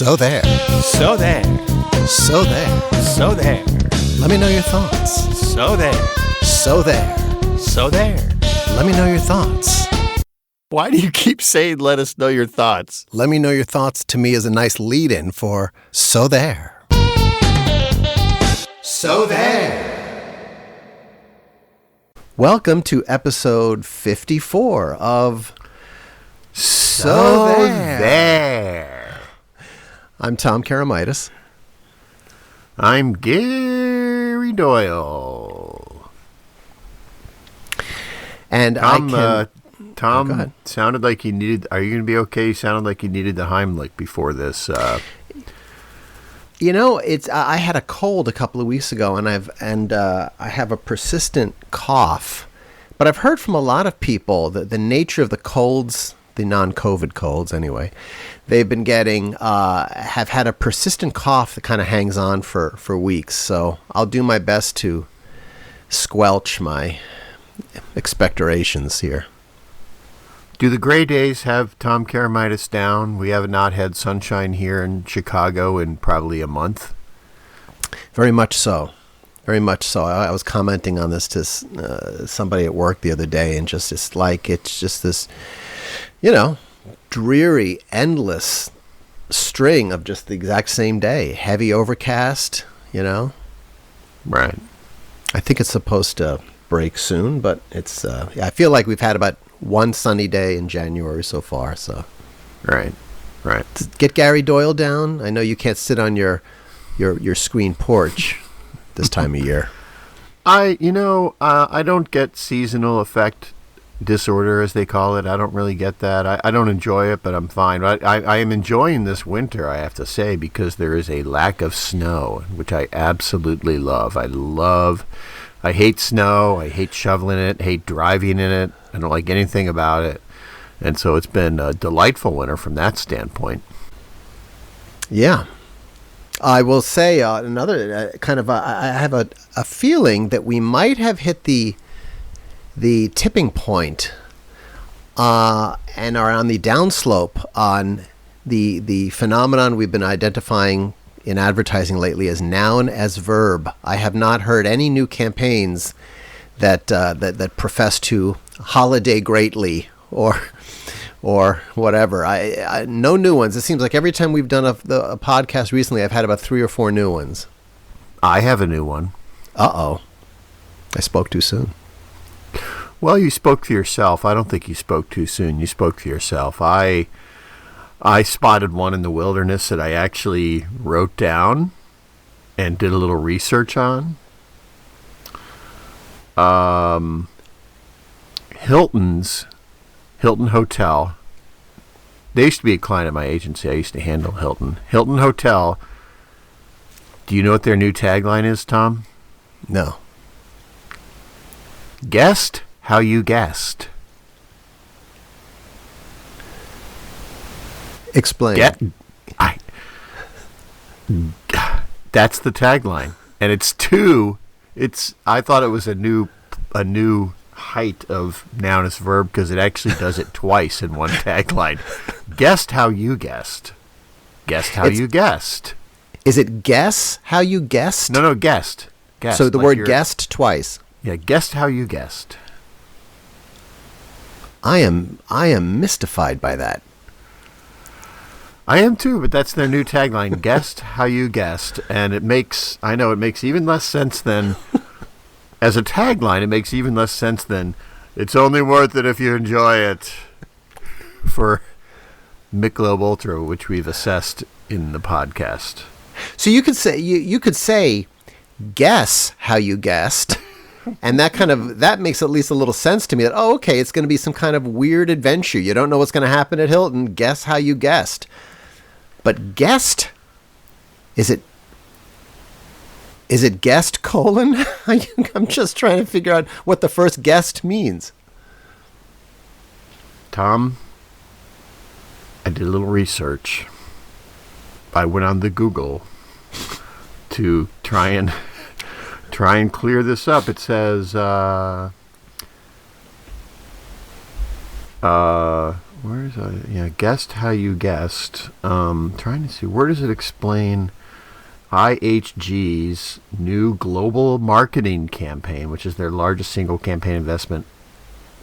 So there. So there. So there. So there. Let me know your thoughts. So there. So there. So there. Let me know your thoughts. Why do you keep saying let us know your thoughts? Let me know your thoughts to me is a nice lead-in for So There. So There. Welcome to episode 54 of So There. I'm Tom Karamitis. I'm Gary Doyle. And Tom sounded like he needed... Are you going to be okay? You sounded like you needed the Heimlich before this. You know, I had a cold a couple of weeks ago, and I have a persistent cough. But I've heard from a lot of people that the nature of the colds, the non-COVID colds anyway, they've been getting, have had a persistent cough that kind of hangs on for weeks. So I'll do my best to squelch my expectorations here. Do the gray days have Tom Karamitis down? We have not had sunshine here in Chicago in probably a month. Very much so. Very much so. I was commenting on this to somebody at work the other day, and it's just this, dreary, endless string of just the exact same day. Heavy overcast, Right. I think it's supposed to break soon, but it's. I feel like we've had about one sunny day in January so far. So, right. Get Gary Doyle down. I know you can't sit on your screen porch this time of year. I don't get seasonal affect disorder, as they call it. I don't really get that. I don't enjoy it, but I'm fine. I am enjoying this winter, I have to say, because there is a lack of snow, which I absolutely love. I hate snow. I hate shoveling it, hate driving in it. I don't like anything about it. And so it's been a delightful winter from that standpoint. Yeah. I will say another I have a feeling that we might have hit the tipping point and are on the downslope on the phenomenon we've been identifying in advertising lately as noun as verb. I have not heard any new campaigns that profess to holiday greatly or whatever. I no new ones. It seems like every time we've done a podcast recently, I've had about 3 or 4 new ones. I have a new one. Uh-oh. I spoke too soon. Well, you spoke to yourself. I don't think you spoke too soon. You spoke to yourself. I spotted one in the wilderness that I actually wrote down and did a little research on. Hilton Hotel. They used to be a client of my agency. I used to handle Hilton. Hilton Hotel. Do you know what their new tagline is, Tom? No. Guessed how you guessed. Explain. That's the tagline, and I thought it was a new height of noun as verb because it actually does it twice in one tagline. Guessed how you guessed. Guessed how you guessed. Is it guess how you guessed? No, guessed. Guessed. So the word guessed twice. Yeah, guessed how you guessed. I am mystified by that. I am too, but that's their new tagline, guessed how you guessed, and it makes even less sense than, as a tagline, it makes even less sense than, it's only worth it if you enjoy it, for Michelob Ultra, which we've assessed in the podcast. So you could say, guess how you guessed, and that makes at least a little sense to me that, okay, it's going to be some kind of weird adventure. You don't know what's going to happen at Hilton. Guess how you guessed. But guessed, is it guest ? I'm just trying to figure out what the first guest means. Tom, I did a little research. I went on the Google to try and clear this up. It says Where's guessed how you guessed. Trying to see, where does it explain IHG's new global marketing campaign, which is their largest single campaign investment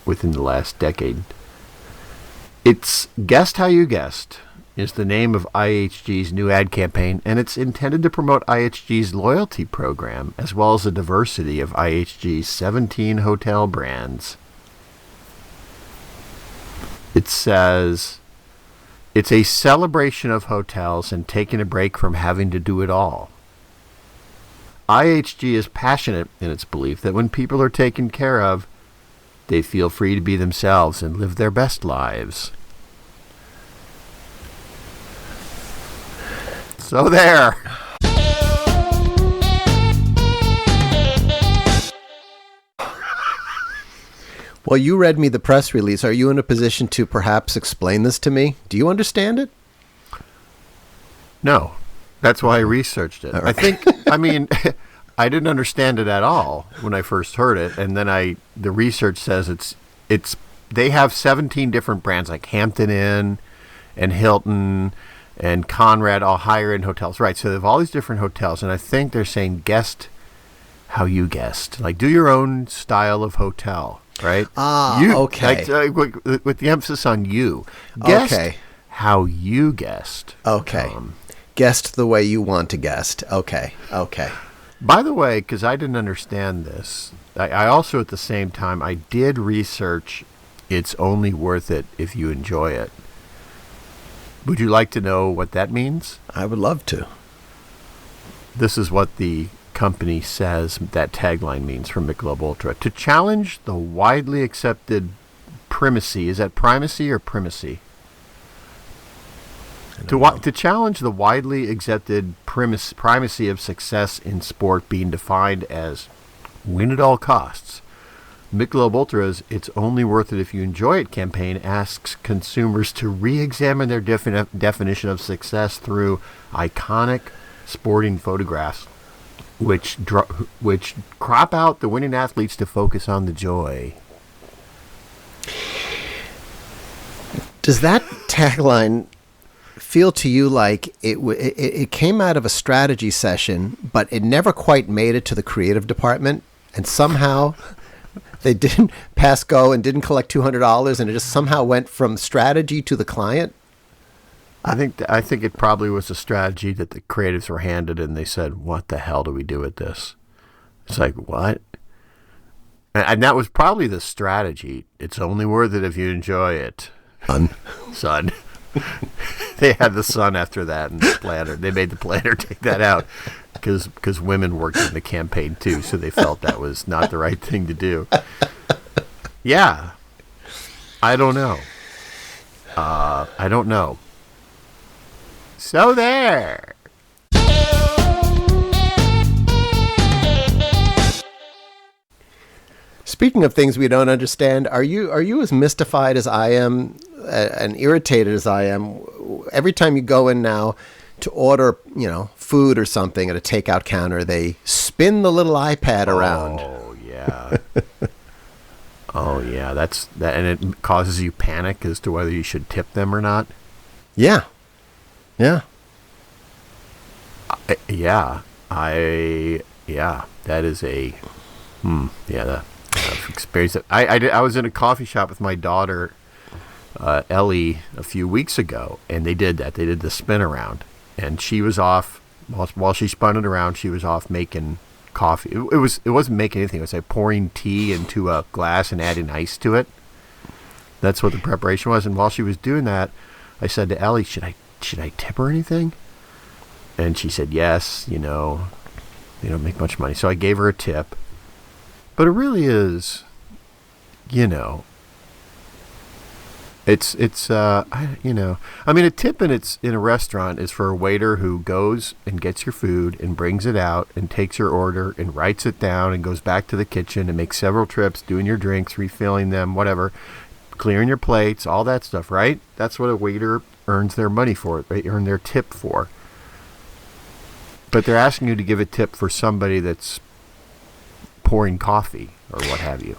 within the last decade. It's Guessed How You Guessed is the name of IHG's new ad campaign, and it's intended to promote IHG's loyalty program as well as the diversity of IHG's 17 hotel brands. It says it's a celebration of hotels and taking a break from having to do it all. IHG is passionate in its belief that when people are taken care of, they feel free to be themselves and live their best lives. So there. Well, you read me the press release. Are you in a position to perhaps explain this to me? Do you understand it? No. That's why I researched it. Right. I didn't understand it at all when I first heard it, and then the research says it's they have 17 different brands like Hampton Inn and Hilton and Conrad, all higher end hotels. Right. So they have all these different hotels, and I think they're saying guessed how you guessed. Like, do your own style of hotel. Right? Okay. With the emphasis on you. Guessed how you guessed. Okay. Guessed the way you want to guessed. Okay. By the way, because I didn't understand this, I also at the same time, I did research it's only worth it if you enjoy it. Would you like to know what that means? I would love to. This is what the company says that tagline means from Michelob Ultra. To challenge the widely accepted primacy. Is that primacy or primacy? To challenge the widely accepted primacy of success in sport being defined as win at all costs, Michelob Ultra's It's Only Worth It If You Enjoy It campaign asks consumers to re-examine their definition of success through iconic sporting photographs which crop out the winning athletes to focus on the joy. Does that tagline feel to you like it came out of a strategy session, but it never quite made it to the creative department, and somehow they didn't pass go and didn't collect $200, and it just somehow went from strategy to the client? I think it probably was a strategy that the creatives were handed, and they said, "What the hell do we do with this?" It's like, what? And that was probably the strategy. It's only worth it if you enjoy it. Son. They had the son after that, and the planner. They made the planner take that out because women worked in the campaign too, so they felt that was not the right thing to do. Yeah. I don't know. So there. Speaking of things we don't understand, are you as mystified as I am and irritated as I am every time you go in now to order, food or something at a takeout counter? They spin the little iPad around. Oh yeah. Oh yeah. That's that, and it causes you panic as to whether you should tip them or not. Yeah. Yeah. That is a I've experienced it. I was in a coffee shop with my daughter Ellie a few weeks ago, and they did that. They did the spin around, and she was off while she spun it around. She was off making coffee. It wasn't making anything. It was like pouring tea into a glass and adding ice to it. That's what the preparation was. And while she was doing that, I said to Ellie, "Should I tip her anything?" And she said, "Yes. They don't make much money." So I gave her a tip. But it really is, it's a tip in a restaurant is for a waiter who goes and gets your food and brings it out and takes your order and writes it down and goes back to the kitchen and makes several trips, doing your drinks, refilling them, whatever, clearing your plates, all that stuff, right? That's what a waiter earns their money for. They earn their tip for. But they're asking you to give a tip for somebody that's pouring coffee or what have you,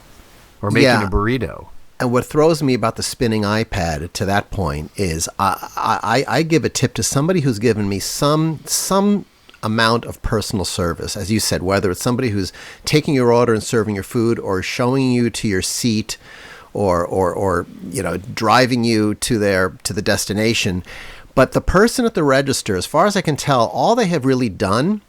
or making a burrito. And what throws me about the spinning iPad to that point is I give a tip to somebody who's given me some amount of personal service, as you said, whether it's somebody who's taking your order and serving your food, or showing you to your seat, or driving you to the destination. But the person at the register, as far as I can tell, all they have really done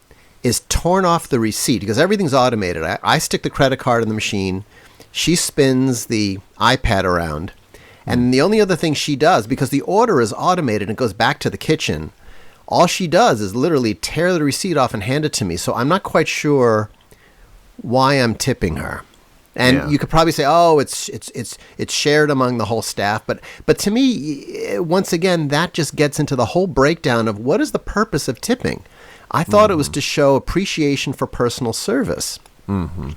is torn off the receipt, because everything's automated. I stick the credit card in the machine. She spins the iPad around. And the only other thing she does, because the order is automated and it goes back to the kitchen, all she does is literally tear the receipt off and hand it to me. So I'm not quite sure why I'm tipping her. And you could probably say, oh, it's shared among the whole staff. But to me, once again, that just gets into the whole breakdown of what is the purpose of tipping. I thought it was to show appreciation for personal service. Mm-hmm.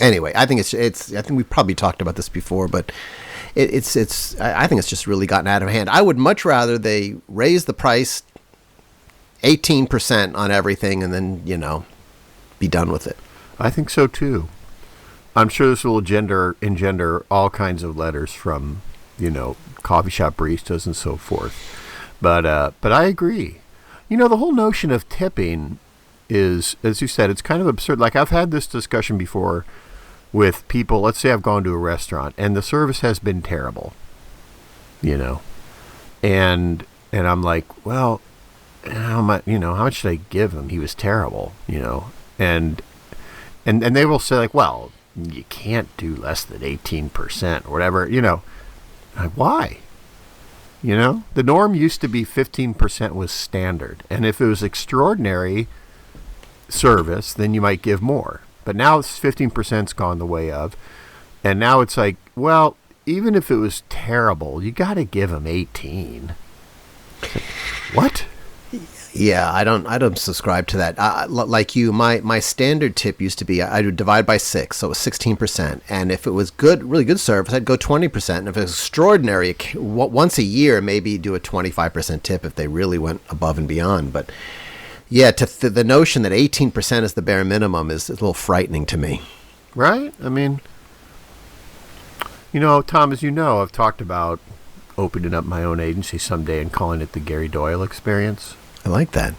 Anyway, I think I think we've probably talked about this before, but I think it's just really gotten out of hand. I would much rather they raise the price 18% on everything and then, be done with it. I think so too. I'm sure this will engender all kinds of letters from, coffee shop baristas and so forth. But I agree. The whole notion of tipping is, as you said, it's kind of absurd. Like, I've had this discussion before with people. Let's say I've gone to a restaurant and the service has been terrible, and I'm like, well, how much should I give him? He was terrible, and they will say, like, well, you can't do less than 18% or whatever, like, why? The norm used to be 15% was standard. And if it was extraordinary service, then you might give more. But now 15%'s gone the way of. And now it's like, well, even if it was terrible, you got to give them 18. What? Yeah, I don't subscribe to that. Like you, my standard tip used to be I would divide by 6, so it was 16%. And if it was good, really good service, I'd go 20%. And if it was extraordinary, once a year, maybe do a 25% tip if they really went above and beyond. But yeah, the notion that 18% is the bare minimum is a little frightening to me. Right? I mean, Tom, as you know, I've talked about opening up my own agency someday and calling it the Gary Doyle Experience. I like that.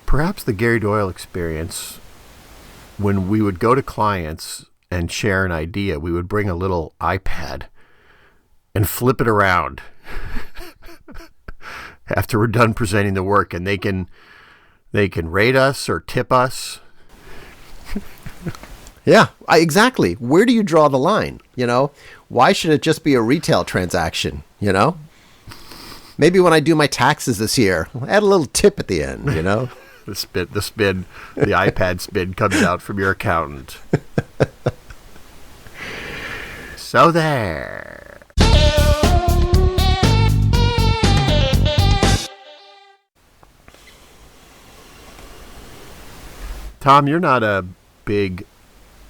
Perhaps the Gary Doyle Experience, when we would go to clients and share an idea, we would bring a little iPad and flip it around after we're done presenting the work, and they can rate us or tip us. Yeah, exactly. Where do you draw the line? Why should it just be a retail transaction? Maybe when I do my taxes this year, I'll add a little tip at the end, the iPad spin comes out from your accountant. So there. Tom, you're not a big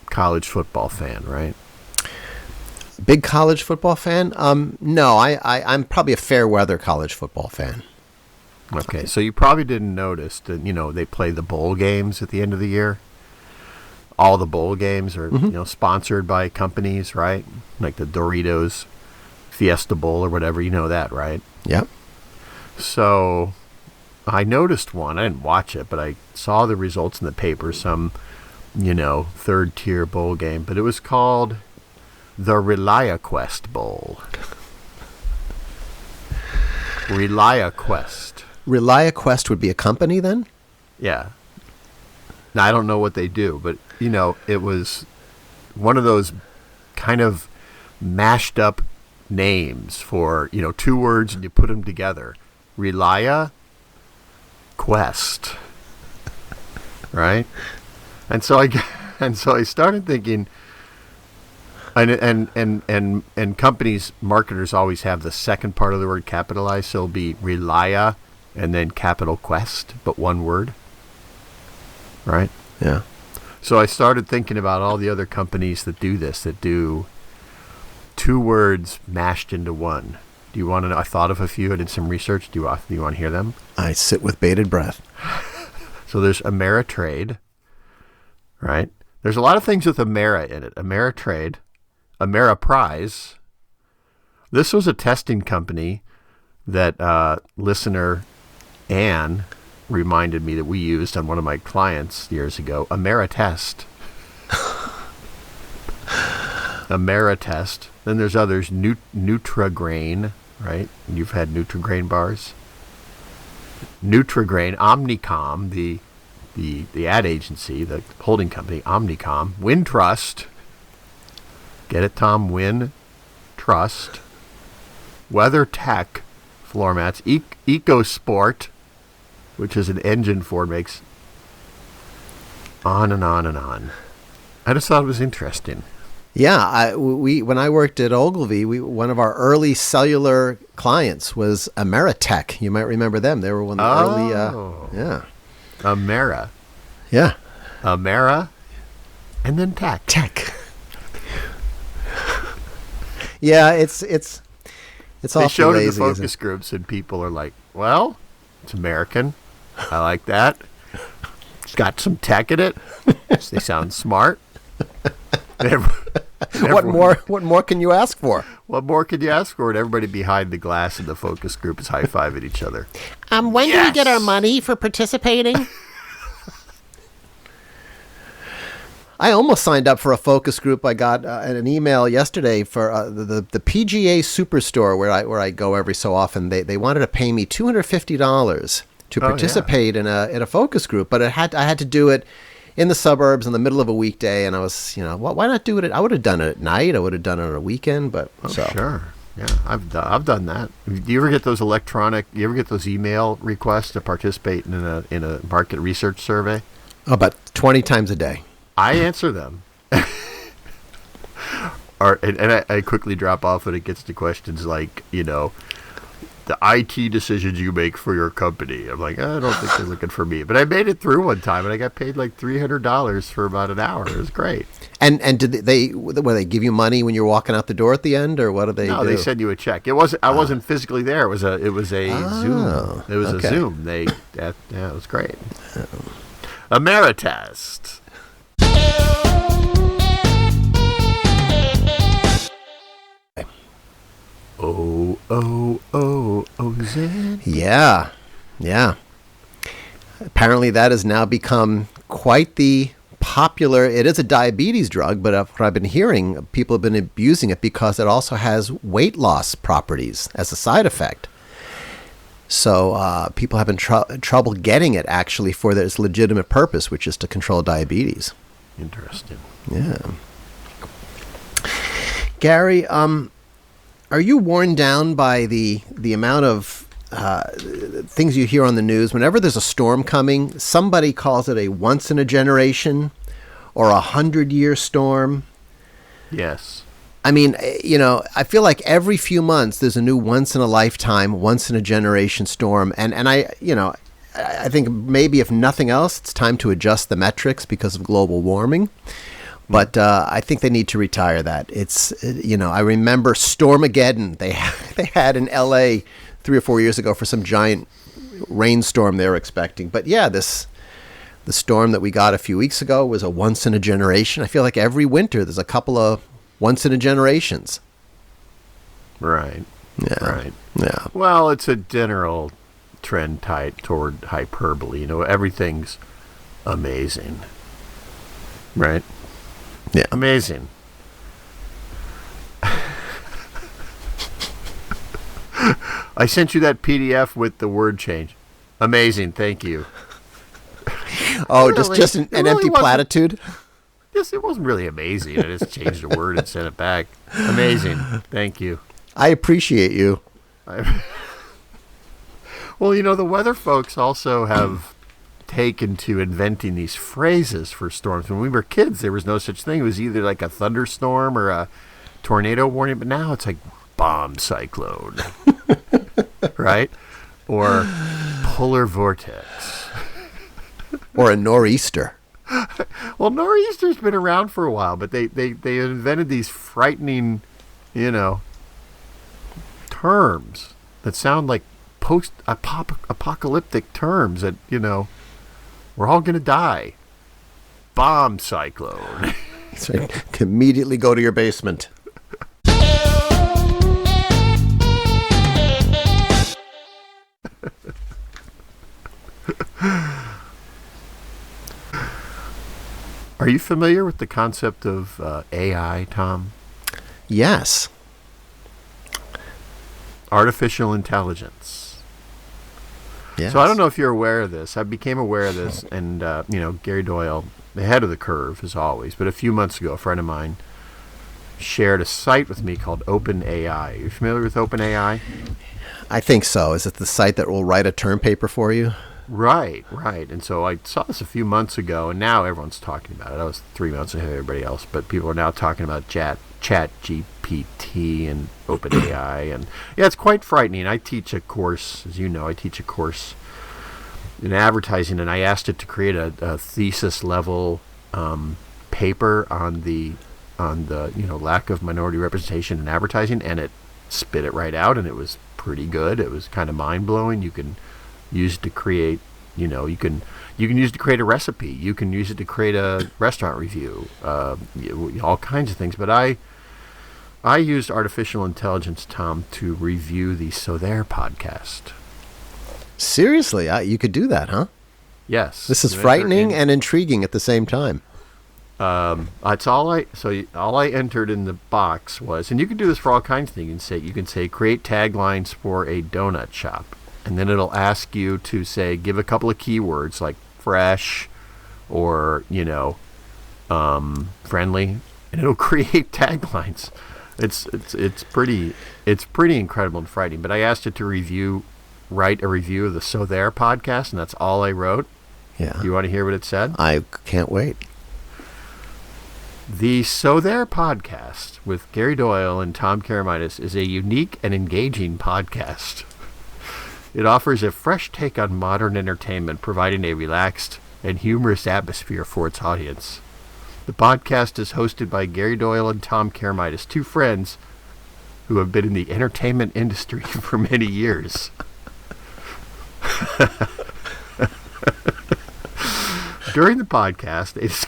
college football fan, right? Big college football fan? No, I'm probably a fair weather college football fan. Okay, so you probably didn't notice that, they play the bowl games at the end of the year. All the bowl games are, sponsored by companies, right? Like the Doritos Fiesta Bowl or whatever, that, right? Yep. So I noticed one. I didn't watch it, but I saw the results in the paper, some, third tier bowl game, but it was called the ReliaQuest Bowl. ReliaQuest. ReliaQuest would be a company then? Yeah. Now, I don't know what they do, but, it was one of those kind of mashed up names for, 2 words and you put them together. ReliaQuest. Right? And so I started thinking, and companies, marketers always have the second part of the word capitalized, so it'll be Relia and then capital Quest, but one word. Right? Yeah. So I started thinking about all the other companies that do this, that do 2 words mashed into one. Do you want to know? I thought of a few. I did some research. Do you want to hear them? I sit with bated breath. So there's Ameritrade, right? There's a lot of things with Amera in it. Ameritrade, Ameriprise. This was a testing company that listener Anne reminded me that we used on one of my clients years ago. Ameritest. Ameritest. Then there's others. Nutrigrain, right? You've had Nutrigrain bars. Nutrigrain, Omnicom, the ad agency, the holding company, Omnicom, Wintrust. Get it, Tom? Wintrust. WeatherTech, floor mats. EcoSport, which is an engine Ford makes. On and on and on. I just thought it was interesting. Yeah, when I worked at Ogilvy, one of our early cellular clients was Ameritech. You might remember them. They were one of the early. Yeah. Amera. Yeah. Amera, and then Tech. Tech. Yeah, it's They awfully showed it in lazy. the focus groups, and people are like, "Well, it's American. I like that. It's got some tech in it. They sound smart." What more can you ask for? What more could you ask for? And everybody behind the glass in the focus group is high-fiving each other. When do we get our money for participating? I almost signed up for a focus group. I got an email yesterday for the PGA Superstore where I go every so often. They wanted to pay me $250 to participate in a focus group, but I had to do it in the suburbs in the middle of a weekday, and I was, why not do it? I would have done it at night. I would have done it on a weekend, but Sure. Yeah, I've done that. Do you ever get those email requests to participate in a market research survey? About 20 times a day. I answer them. And I quickly drop off when it gets to questions like, the IT decisions you make for your company. I'm like, I don't think they're looking for me. But I made it through one time, and I got paid like $300 for about an hour. It was great. And did they give you money when you're walking out the door at the end, or what do they do? No, they send you a check. I wasn't physically there. It was a Zoom. It was a Zoom. It was great. Ameritest. Zen. Yeah. Apparently that has now become quite the popular. It is a diabetes drug, but what I've been hearing, people have been abusing it because it also has weight loss properties as a side effect. So people have been trouble getting it actually for its legitimate purpose, which is to control diabetes. Interesting. Yeah. Gary, are you worn down by the amount of things you hear on the news? Whenever there's a storm coming, somebody calls it a once-in-a-generation or a 100-year storm. Yes. I mean, I feel like every few months there's a new once-in-a-lifetime, once-in-a-generation storm. And I think maybe if nothing else, it's time to adjust the metrics because of global warming. But I think they need to retire that. I remember Stormageddon. They had in L.A. 3 or 4 years ago for some giant rainstorm they were expecting. But yeah, the storm that we got a few weeks ago was a once in a generation. I feel like every winter there's a couple of once in a generations. Right. Yeah. Right. Yeah. Well, it's a general trend tied toward hyperbole. Everything's amazing. Right. Yeah. Amazing. I sent you that PDF with the word change. Amazing, thank you. Oh, Really? just an It really empty wasn't- platitude? Yes, it wasn't really amazing. I just changed a word and sent it back. Amazing, thank you. I appreciate you. Well, the weather folks also have taken to inventing these phrases for storms. When we were kids, there was no such thing. It was either like a thunderstorm or a tornado warning, but now it's like bomb cyclone, right? Or polar vortex. Or a nor'easter. Well, nor'easter's been around for a while, but they invented these frightening, terms that sound like post-apocalyptic terms that, we're all going to die. Bomb cyclone. So immediately go to your basement. Are you familiar with the concept of AI, Tom? Yes. Artificial intelligence. Yes. So I don't know if you're aware of this. I became aware of this, and Gary Doyle, ahead of the curve as always. But a few months ago, a friend of mine shared a site with me called OpenAI. Are you familiar with OpenAI? I think so. Is it the site that will write a term paper for you? Right. And so I saw this a few months ago, and now everyone's talking about it. I was 3 months ahead of everybody else, but people are now talking about Chat GPT and OpenAI, and yeah, it's quite frightening. I teach a course, as you know, in advertising, and I asked it to create a thesis level paper on the lack of minority representation in advertising, and it spit it right out, and it was pretty good. It was kind of mind blowing. You can use it to create, you can use it to create a recipe. You can use it to create a restaurant review, all kinds of things. But I used artificial intelligence, Tom, to review the So There podcast. Seriously, you could do that, huh? Yes. This is frightening and intriguing at the same time. That's all I entered in the box was, and you can do this for all kinds of things. You can say create taglines for a donut shop, and then it'll ask you to say give a couple of keywords like fresh or friendly, and it'll create taglines. It's pretty incredible and frightening. But I asked it to write a review of the So There podcast, and that's all I wrote. Yeah. You want to hear what it said? I can't wait. The So There podcast with Gary Doyle and Tom Karamitis is a unique and engaging podcast. It offers a fresh take on modern entertainment, providing a relaxed and humorous atmosphere for its audience. The podcast is hosted by Gary Doyle and Tom Karamitis, two friends who have been in the entertainment industry for many years. During the podcast, it's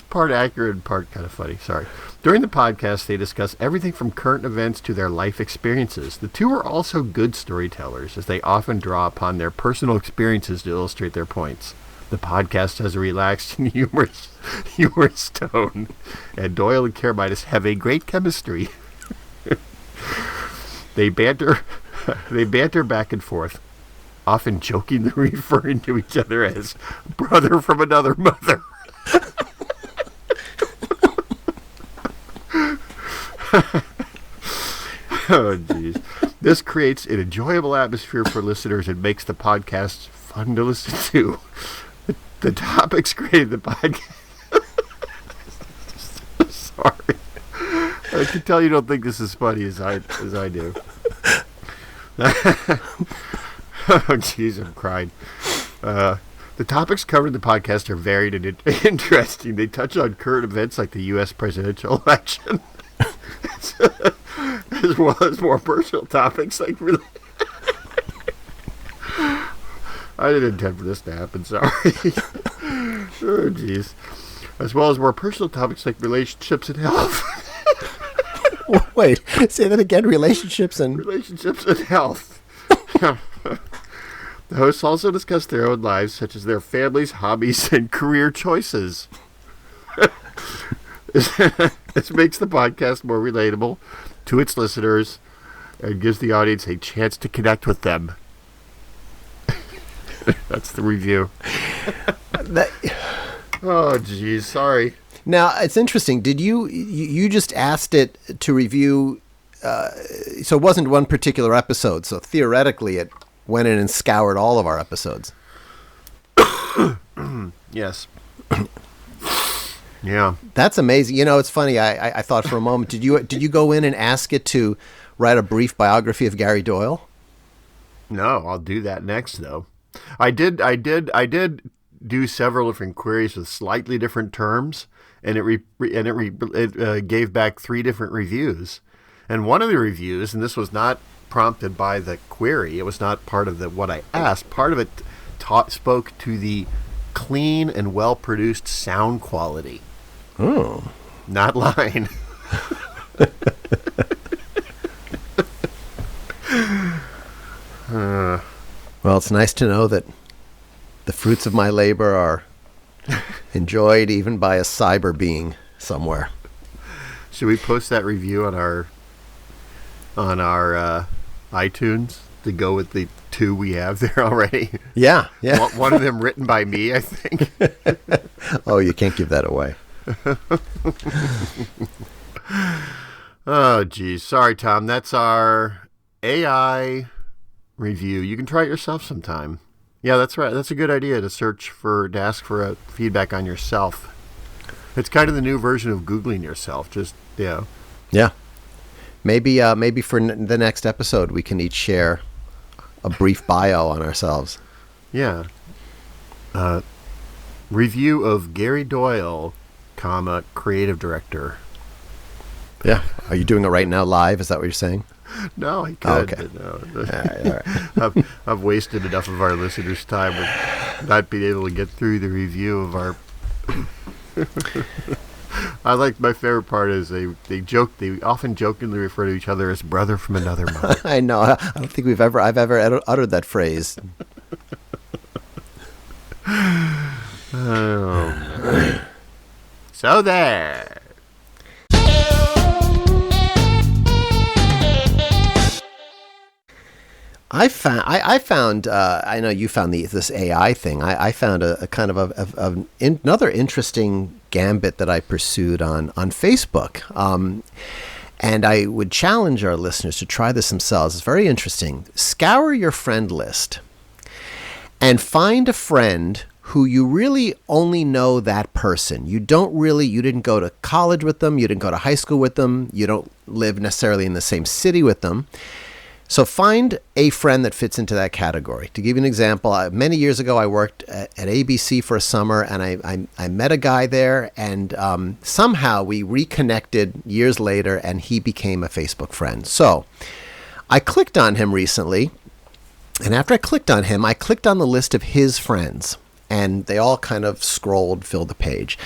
part accurate and part kind of funny. Sorry. During the podcast, they discuss everything from current events to their life experiences. The two are also good storytellers, as they often draw upon their personal experiences to illustrate their points. The podcast has a relaxed and humorous tone, and Doyle and Karamitis have a great chemistry. They banter back and forth, often jokingly referring to each other as brother from another mother. Oh, jeez. This creates an enjoyable atmosphere for listeners and makes the podcast fun to listen to. The topics created the podcast. Sorry. I can tell you don't think this is funny as I do. Oh, jeez, I'm crying. The topics covered in the podcast are varied and interesting. They touch on current events like the U.S. presidential election, as well as more personal topics like... I didn't intend for this to happen, sorry. Oh, jeez. As well as more personal topics like relationships and health. Wait, say that again. Relationships and health. The hosts also discuss their own lives, such as their families, hobbies, and career choices. This makes the podcast more relatable to its listeners and gives the audience a chance to connect with them. That's the review. Oh, geez, sorry. Now, it's interesting. Did you just asked it to review, so it wasn't one particular episode, so theoretically it went in and scoured all of our episodes. Yes. Yeah. That's amazing. It's funny. I thought for a moment, did you go in and ask it to write a brief biography of Gary Doyle? No, I'll do that next, though. I did do several different queries with slightly different terms, and it gave back 3 different reviews. And one of the reviews, and this was not prompted by the query, it was not part of what I asked. Part of it spoke to the clean and well-produced sound quality. Oh. Not lying. Well, it's nice to know that The fruits of my labor are enjoyed even by a cyber being somewhere. Should we post that review on our iTunes to go with the 2 we have there already? Yeah. One of them written by me, I think. Oh, you can't give that away. Oh, geez. Sorry, Tom. That's our AI review. You can try it yourself sometime. Yeah, that's right. That's a good idea to ask for a feedback on yourself. It's kind of the new version of Googling yourself. Yeah. Maybe for the next episode, we can each share a brief bio on ourselves. Yeah. Review of Gary Doyle, creative director. Yeah. Are you doing it right now live? Is that what you're saying? No, I could. Oh, okay. No. All right. I've wasted enough of our listeners' time with not being able to get through the review of our... I like, my favorite part is they often jokingly refer to each other as brother from another mother. I know. I don't think I've ever uttered that phrase. Oh. So there. I found. I know you found this AI thing. I found a kind of another interesting gambit that I pursued on Facebook. And I would challenge our listeners to try this themselves. It's very interesting. Scour your friend list and find a friend who you really only know that person. You didn't go to college with them. You didn't go to high school with them. You don't live necessarily in the same city with them. So find a friend that fits into that category. To give you an example, many years ago, I worked at ABC for a summer, and I met a guy there, and somehow we reconnected years later, and he became a Facebook friend. So I clicked on him recently, and after I clicked on him, I clicked on the list of his friends, and they all kind of filled the page.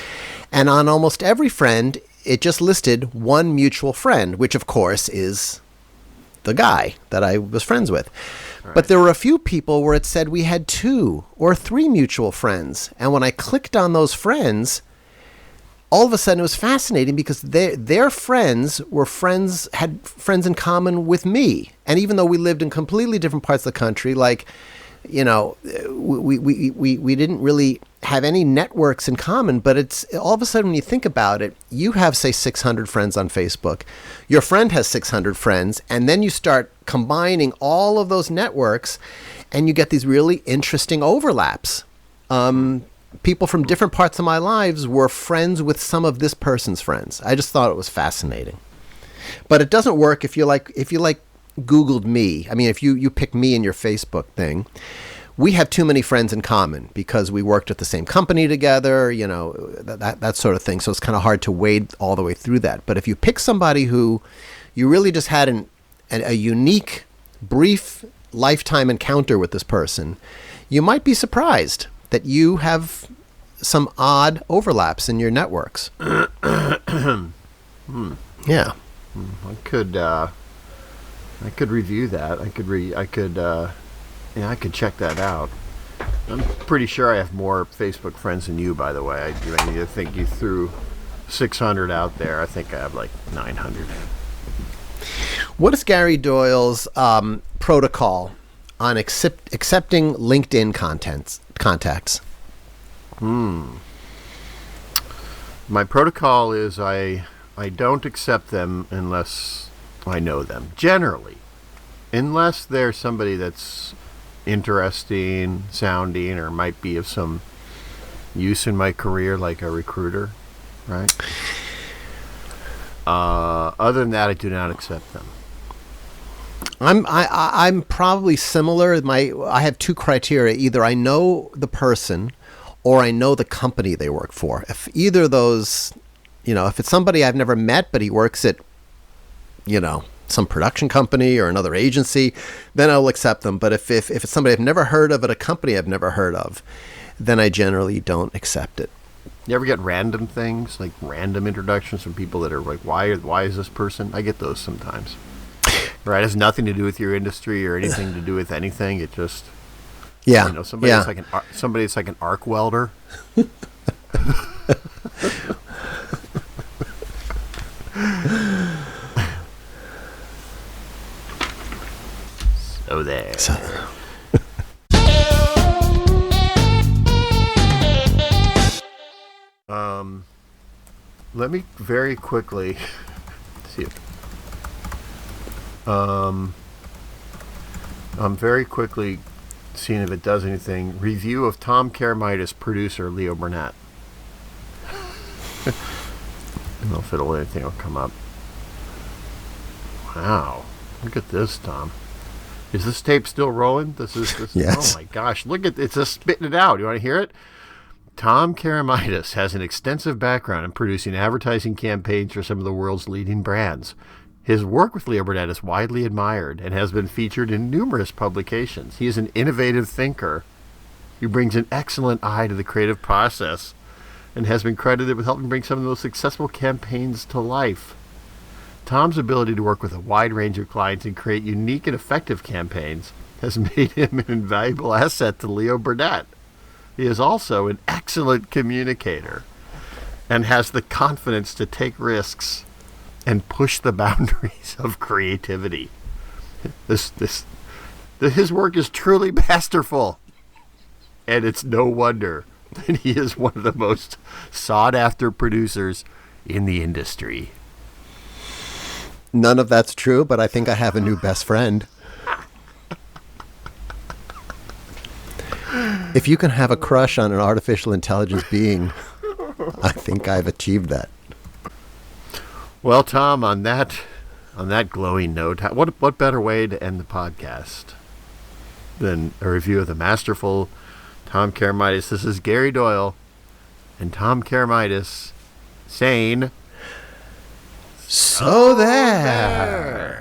And on almost every friend, it just listed one mutual friend, which of course is the guy that I was friends with. Right. But there were a few people where it said we had 2 or 3 mutual friends. And when I clicked on those friends, all of a sudden it was fascinating because their friends had friends in common with me. And even though we lived in completely different parts of the country, like, you know, we didn't really have any networks in common, but it's all of a sudden when you think about it, you have, say, 600 friends on Facebook. Your friend has 600 friends, and then you start combining all of those networks, and you get these really interesting overlaps. People from different parts of my lives were friends with some of this person's friends. I just thought it was fascinating. But it doesn't work if you Googled me. I mean, if you pick me in your Facebook thing, we have too many friends in common because we worked at the same company together, you know, that sort of thing. So it's kind of hard to wade all the way through that. But if you pick somebody who you really just had a unique, brief lifetime encounter with this person, you might be surprised that you have some odd overlaps in your networks. Yeah. I could review that. I could check that out. I'm pretty sure I have more Facebook friends than you, by the way. I think you threw 600 out there. I think I have like 900. What is Gary Doyle's protocol on accepting LinkedIn contacts? My protocol is I don't accept them unless I know them. Generally. Unless they're somebody that's interesting sounding or might be of some use in my career, like a recruiter, right? Other than that, I do not accept them. I'm probably similar. I have 2 criteria. Either I know the person or I know the company they work for. If either of those, you know, if it's somebody I've never met but he works at, you know, some production company or another agency, then I'll accept them. But if it's somebody I've never heard of at a company I've never heard of, then I generally don't accept it. You ever get random things, like random introductions from people that are like, why is this person? I get those sometimes. Right? It has nothing to do with your industry or anything to do with anything. It just... Yeah. You know, somebody yeah. that's like an arc welder. So there. Let me very quickly see if I'm very quickly seeing if it does anything. Review of Tom Karamitis, producer Leo Burnett. I don't know if anything will come up. Wow, look at this, Tom. Is this tape still rolling? This. Yes. Oh my gosh, look at it's just spitting it out. You want to hear it? Tom Karamitis has an extensive background in producing advertising campaigns for some of the world's leading brands. His work with Leo Burnett is widely admired and has been featured in numerous publications. He is an innovative thinker who brings an excellent eye to the creative process and has been credited with helping bring some of the most successful campaigns to life. Tom's ability to work with a wide range of clients and create unique and effective campaigns has made him an invaluable asset to Leo Burnett. He is also an excellent communicator and has the confidence to take risks and push the boundaries of creativity. His work is truly masterful, and it's no wonder that he is one of the most sought-after producers in the industry. None of that's true, but I think I have a new best friend. If you can have a crush on an artificial intelligence being, I think I've achieved that. Well, Tom, on that glowing note, what better way to end the podcast than a review of the masterful Tom Karamitis? This is Gary Doyle and Tom Karamitis saying, So there.